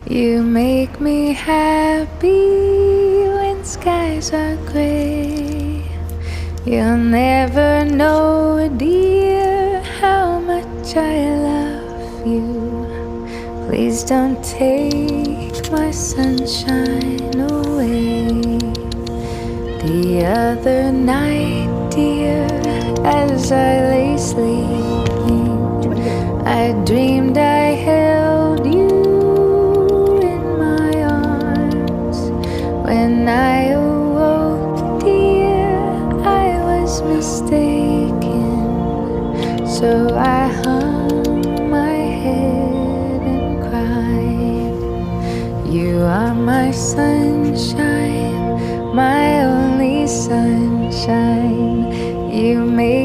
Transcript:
You make me happy when skies are gray. You'll never know, dear, how much I love you. Please don't take my sunshine away. The other night, dear, as I lay sleeping, I dreamed I held you in my arms. When I awoke, dear, I was mistaken. So I hung my head and cried. You are my sunshine, my only sunshine. You made